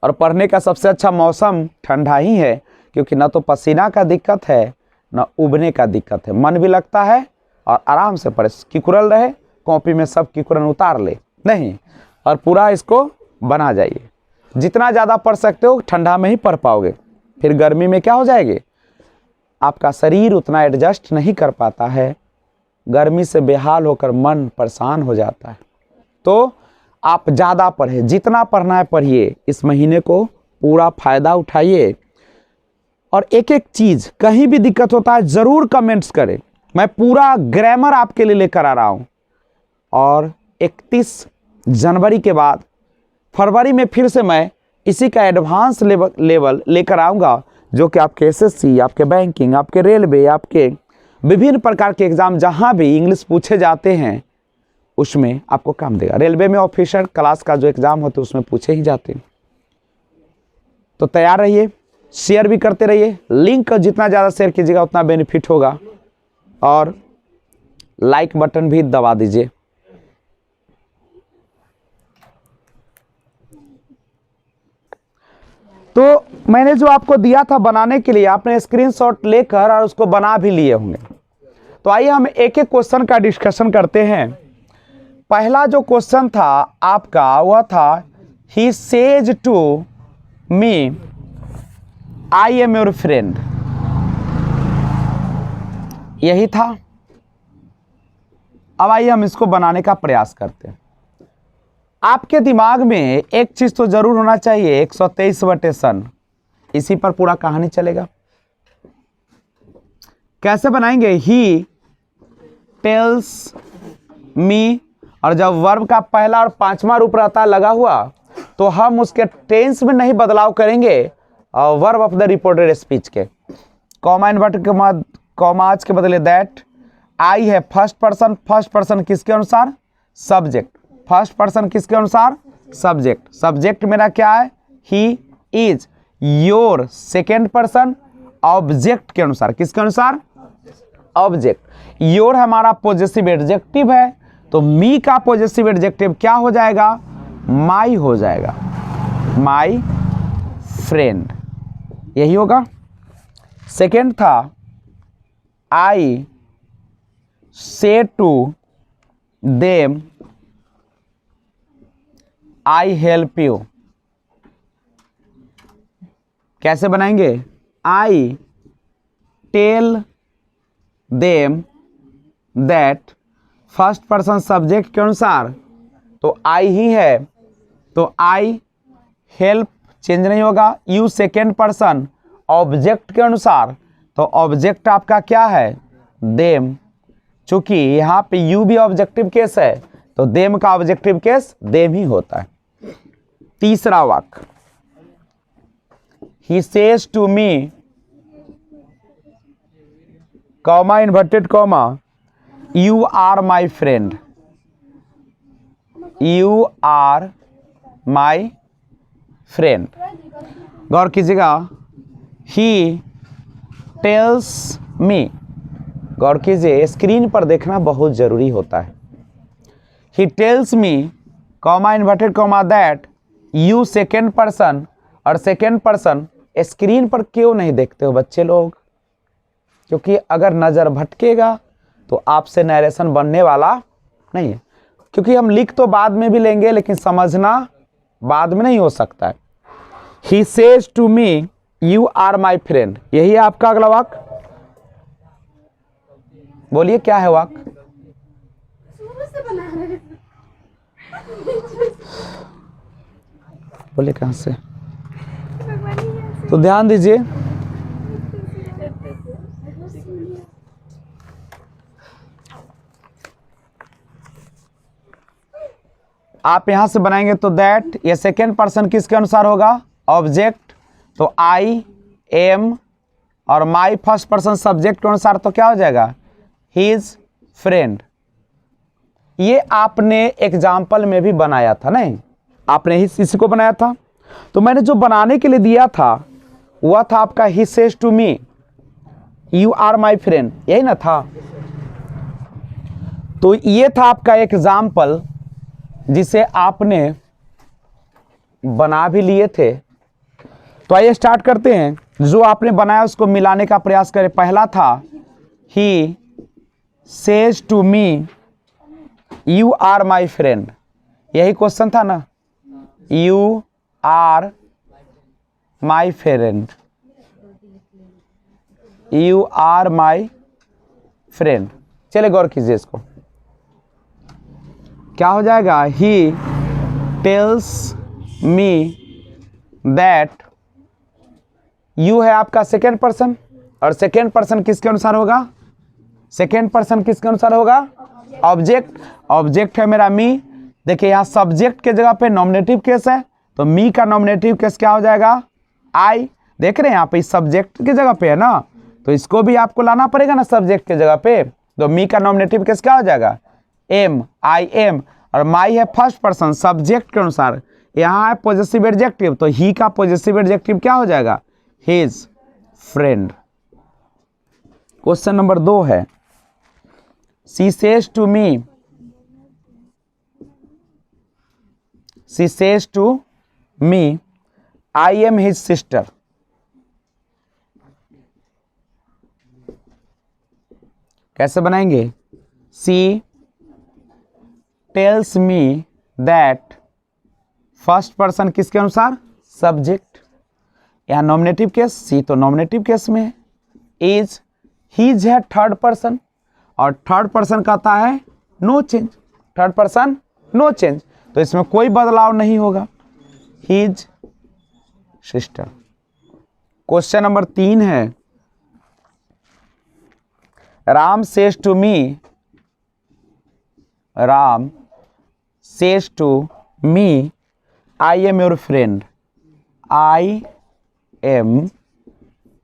और पढ़ने का सबसे अच्छा मौसम ठंडा ही है, क्योंकि ना तो पसीना का दिक्कत है ना उबने का दिक्कत है, मन भी लगता है और आराम से पढ़े। किकुरल रहे कॉपी में सब किकुरन उतार ले नहीं, और पूरा इसको बना जाइए। जितना ज़्यादा पढ़ सकते हो ठंडा में ही पढ़ पाओगे, फिर गर्मी में क्या हो जाएगी आपका शरीर उतना एडजस्ट नहीं कर पाता है, गर्मी से बेहाल होकर मन परेशान हो जाता है। तो आप ज़्यादा पढ़ें, जितना पढ़ना है पढ़िए, इस महीने को पूरा फ़ायदा उठाइए। और एक एक चीज़ कहीं भी दिक्कत होता है ज़रूर कमेंट्स करें, मैं पूरा ग्रामर आपके लिए लेकर आ रहा हूँ। और 31 जनवरी के बाद फरवरी में फिर से मैं इसी का एडवांस लेवल लेकर आऊँगा, जो कि आपके एसएससी, आपके बैंकिंग, आपके रेलवे, आपके विभिन्न प्रकार के एग्ज़ाम जहाँ भी इंग्लिश पूछे जाते हैं उसमें आपको काम देगा। रेलवे में ऑफिसर क्लास का जो एग्ज़ाम होता है उसमें पूछे ही जाते हैं। तो तैयार रहिए, शेयर भी करते रहिए, लिंक जितना ज़्यादा शेयर कीजिएगा उतना बेनिफिट होगा, और लाइक बटन भी दबा दीजिए। तो मैंने जो आपको दिया था बनाने के लिए, आपने स्क्रीनशॉट लेकर और उसको बना भी लिए होंगे। तो आइए हम एक एक क्वेश्चन का डिस्कशन करते हैं। पहला जो क्वेश्चन था आपका वह था he says to me I am your friend, यही था। अब आइए हम इसको बनाने का प्रयास करते हैं। आपके दिमाग में एक चीज तो जरूर होना चाहिए, 123/100, इसी पर पूरा कहानी चलेगा। कैसे बनाएंगे? ही टेल्स मी, और जब वर्ब का पहला और पांचवा रूप रहता है लगा हुआ, तो हम उसके टेंस में नहीं बदलाव करेंगे, और verb of the reported speech के कॉमा इन्वर्टेड कॉमाज के बदले दैट। आई है फर्स्ट पर्सन, फर्स्ट पर्सन किसके अनुसार? सब्जेक्ट। फर्स्ट पर्सन किसके अनुसार? सब्जेक्ट। सब्जेक्ट मेरा क्या है? ही is. Your second person object के अनुसार, किसके अनुसार? ऑब्जेक्ट। योर हमारा पॉजेसिव एडजेक्टिव है, तो मी का पॉजेसिव एडजेक्टिव क्या हो जाएगा? माई हो जाएगा, माई फ्रेंड, यही होगा। सेकेंड था I say to them I help you. कैसे बनाएंगे? I tell them that, first person subject के अनुसार तो आई ही है, तो आई हेल्प चेंज नहीं होगा। यू सेकेंड पर्सन ऑब्जेक्ट के अनुसार, तो ऑब्जेक्ट आपका क्या है? देम। चूंकि यहाँ पे यू भी ऑब्जेक्टिव केस है, तो देम का ऑब्जेक्टिव केस देम ही होता है। तीसरा वाक्य, he says to me comma inverted comma you are my friend, you are my friend. गौर कीजिएगा, ही टेल्स मी, गौर कीजिए, स्क्रीन पर देखना बहुत जरूरी होता है। ही tells me comma inverted comma that you second person, और सेकेंड पर्सन स्क्रीन पर क्यों नहीं देखते हो बच्चे लोग? क्योंकि अगर नज़र भटकेगा तो आपसे नरेशन बनने वाला नहीं है, क्योंकि हम लिख तो बाद में भी लेंगे लेकिन समझना बाद में नहीं हो सकता है। He says to me you are my friend, यही है आपका अगला वाक्य। बोलिए क्या है वाक्य? बोलिए कहां से? तो ध्यान दीजिए, आप यहां से बनाएंगे तो दैट, ये सेकेंड पर्सन किसके अनुसार होगा? ऑब्जेक्ट। तो आई एम और माई फर्स्ट पर्सन सब्जेक्ट के अनुसार तो क्या हो जाएगा? His friend. ये आपने एग्जाम्पल में भी बनाया था, नहीं? आपने इसी को बनाया था। तो मैंने जो बनाने के लिए दिया था वह था आपका he says to me you are my friend, यही ना था? तो ये था आपका एग्जाम्पल जिसे आपने बना भी लिए थे। तो आइए स्टार्ट करते हैं, जो आपने बनाया उसको मिलाने का प्रयास करें। पहला था he says to me you are my friend, यही क्वेश्चन था ना? You are my friend, you are my friend. चलिए गौर कीजिए इसको, क्या हो जाएगा? He tells me that, you है आपका सेकेंड पर्सन, और सेकेंड पर्सन किसके अनुसार होगा? सेकेंड पर्सन किसके अनुसार होगा? ऑब्जेक्ट। ऑब्जेक्ट है मेरा मी। देखिए यहाँ सब्जेक्ट के जगह पे नॉमिनेटिव केस है, तो मी का नॉमिनेटिव केस क्या हो जाएगा? आई। देख रहे हैं यहाँ पे सब्जेक्ट की जगह पे है ना, तो इसको भी आपको लाना पड़ेगा ना सब्जेक्ट की जगह पे। तो मी का नॉमिनेटिव केस क्या हो जाएगा? एम, आई एम, और माई है फर्स्ट पर्सन सब्जेक्ट के अनुसार। यहाँ है पॉजेसिव एडजेक्टिव, तो ही का पॉजेसिव एडजेक्टिव क्या हो जाएगा? His friend. क्वेश्चन नंबर 2 है, she says to me I am his sister. कैसे बनाएंगे? She tells me that, first person किसके अनुसार? सब्जेक्ट। यहाँ नॉमिनेटिव केस, सी तो नॉमिनेटिव केस में है। इज, हिज है थर्ड पर्सन, और थर्ड पर्सन कहता है no change, third person no change, तो इसमें कोई बदलाव नहीं होगा। His sister. क्वेश्चन नंबर 3 है, Ram says to me, Ram says to me I am your friend, I am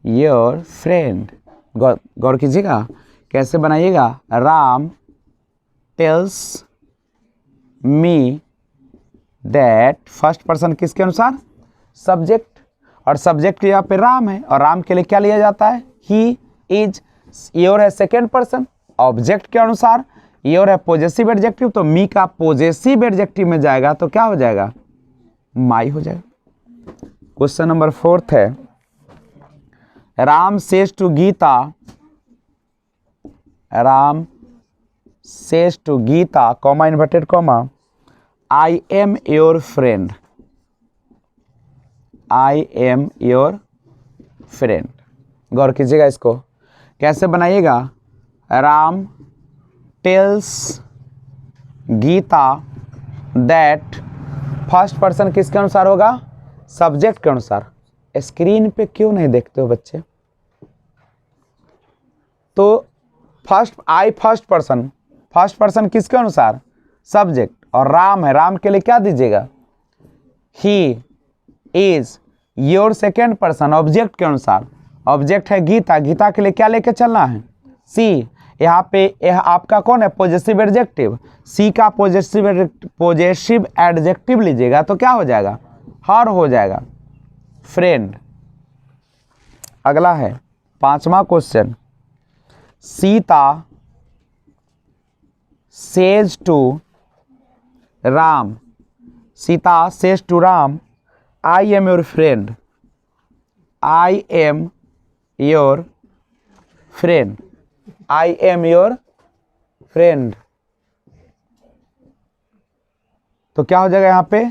your friend. गौर कीजिएगा कैसे बनाइएगा। Ram tells me that, first person किसके अनुसार? सब्जेक्ट, और सब्जेक्ट यहाँ पे राम है, और राम के लिए क्या लिया जाता है? ही, इज। योर है सेकेंड पर्सन, ऑब्जेक्ट के अनुसार योर है पॉजेसिव एडजेक्टिव, तो मी का पॉजेसिव एडजेक्टिव में जाएगा तो क्या हो जाएगा? माई हो जाएगा। क्वेश्चन नंबर 4 है, Ram says to Geeta, Ram says to Geeta, comma inverted comma, I am your friend, I am your friend. गौर कीजिएगा इसको कैसे बनाइएगा। Ram tells Geeta that, first person किसके अनुसार होगा? सब्जेक्ट के अनुसार। स्क्रीन पे क्यों नहीं देखते हो बच्चे? तो फर्स्ट पर्सन किसके अनुसार? सब्जेक्ट, और राम है, राम के लिए क्या दीजिएगा? He, is. Your second person object के अनुसार, ऑब्जेक्ट है गीता, गीता के लिए क्या लेके चलना है? सी। यहाँ पे यह आपका कौन है? पॉजेसिव एडजेक्टिव, सी का पॉजेसिव एडजेक्टिव लीजिएगा तो क्या हो जाएगा? हर हो जाएगा, फ्रेंड। अगला है 5वां question, Sita says to Ram, Sita says to Ram I am your friend, I am your friend, I am your friend. तो क्या हो जाएगा यहाँ पे?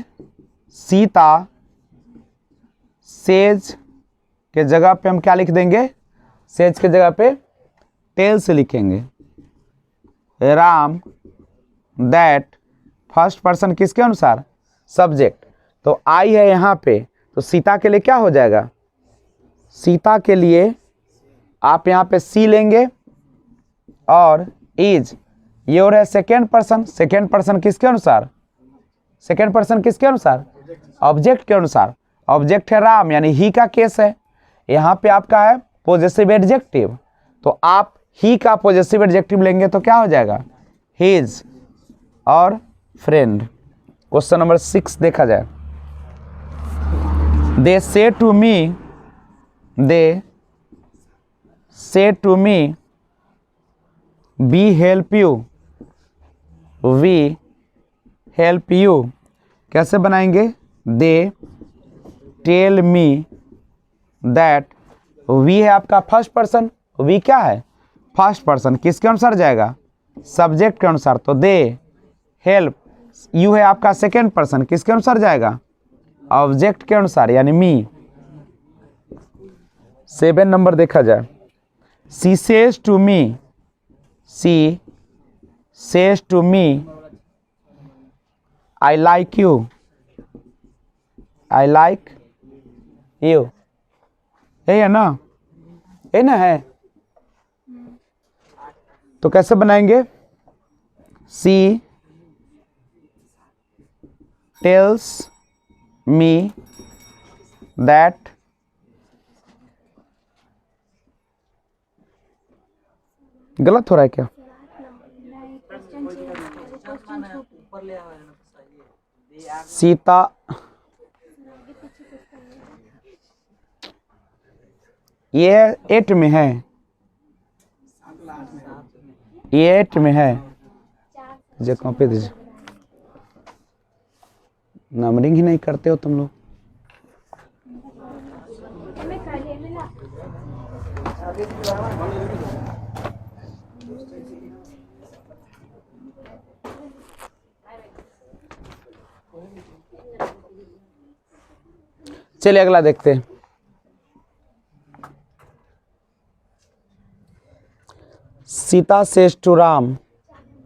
सीता सेज के जगह पे हम क्या लिख देंगे? सेज के जगह पे टेल से लिखेंगे। राम दैट, फर्स्ट पर्सन किसके अनुसार? सब्जेक्ट, तो आई है यहाँ पे, तो सीता के लिए क्या हो जाएगा? सीता के लिए आप यहाँ पे सी लेंगे, और इज। योर है सेकेंड पर्सन, सेकेंड पर्सन किसके अनुसार? सेकेंड पर्सन किसके अनुसार? ऑब्जेक्ट के अनुसार। ऑब्जेक्ट है राम, यानी ही का केस है। यहाँ पे आपका है पॉजेसिव एडजेक्टिव, तो आप ही का पॉजेसिव एडजेक्टिव लेंगे तो क्या हो जाएगा? हिज और फ्रेंड। क्वेश्चन नंबर 6 देखा जाए, दे say to me, they say to me we help you, we help you. कैसे बनाएंगे? They tell me that, we है आपका फर्स्ट पर्सन, वी क्या है? फर्स्ट पर्सन, किसके अनुसार जाएगा? सब्जेक्ट के अनुसार, तो दे हेल्प। यू है आपका सेकेंड पर्सन, किसके अनुसार जाएगा? ऑब्जेक्ट के अनुसार, यानी मी। 7 नंबर देखा जाए, she says to me, she says to me I like you, I like you. यही है ना? ये ना है, तो कैसे बनाएंगे? सी टेल्स मी दैट, गलत हो रहा है क्या? सीता, ये 8 में है, ये 8 में है, जो कॉपी दीजिए। नंबरिंग ही नहीं करते हो तुम लोग। चलिए अगला देखते हैं। Sita says to Ram,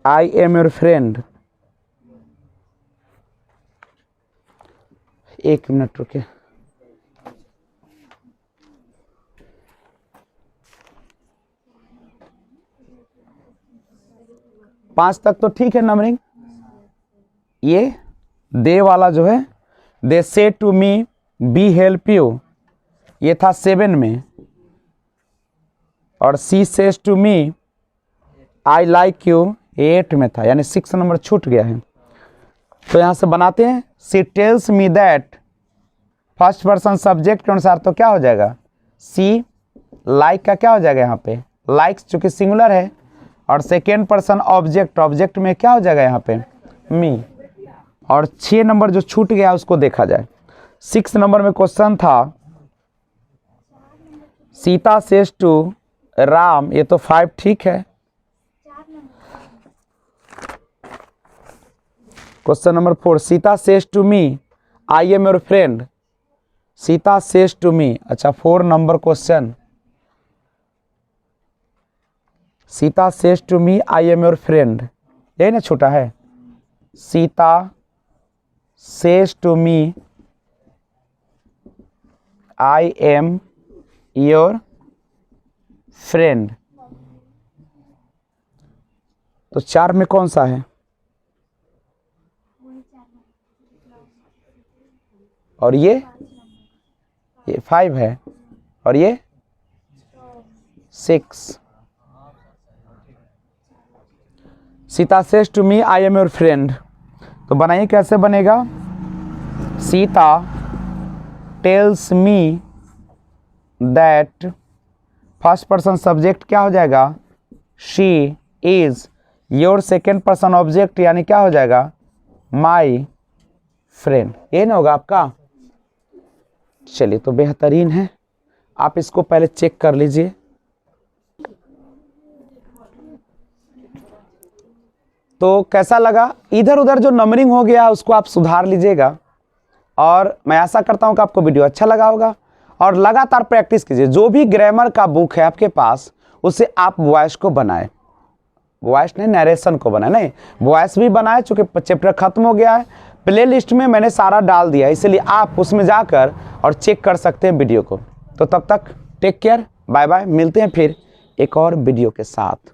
I am your friend. एक मिनट रुके। पांच तक तो ठीक है नंबरिंग। ये दे वाला जो है, they say to me we help you, ये था 7 में। और she says to me I like you, 8 में था, यानी 6 नंबर छूट गया है। तो यहां से बनाते हैं। She tells me that, first person subject के अनुसार तो क्या हो जाएगा, सी लाइक का क्या हो जाएगा यहाँ पे, लाइक्स चूंकि सिंगुलर है। और सेकेंड पर्सन ऑब्जेक्ट, ऑब्जेक्ट में क्या हो जाएगा यहाँ पे, मी। और 6 नंबर जो छूट गया उसको देखा जाए। 6 नंबर में क्वेश्चन था सीता सेज टू राम, ये तो 5 ठीक है। Question number 4, Sita says to me I am your friend, Sita says to me, अच्छा 4 number question, Sita says to me I am your friend, यही ना छोटा है। Sita says to me I am your friend, तो 4 में कौन सा है, और ये 5 है, और ये 6। Sita says to me I am your friend, तो बनाइए कैसे बनेगा। Sita tells me that, first person subject क्या हो जाएगा, she is your second person object, यानी क्या हो जाएगा, माई फ्रेंड, ये ना होगा आपका। चलिए तो बेहतरीन है, आप इसको पहले चेक कर लीजिए। तो कैसा लगा, इधर उधर जो नंबरिंग हो गया उसको आप सुधार लीजिएगा। और मैं आशा करता हूं कि आपको वीडियो अच्छा लगा होगा, और लगातार प्रैक्टिस कीजिए। जो भी ग्रामर का बुक है आपके पास, उसे आप वॉइस को बनाएं, वॉइस नहीं नरेशन को बनाए, नहीं वॉइस भी बनाए, चूंकि चैप्टर खत्म हो गया है। प्ले लिस्ट में मैंने सारा डाल दिया, इसलिए आप उसमें जाकर और चेक कर सकते हैं वीडियो को। तो तब तक टेक केयर, बाय बाय, मिलते हैं फिर एक और वीडियो के साथ।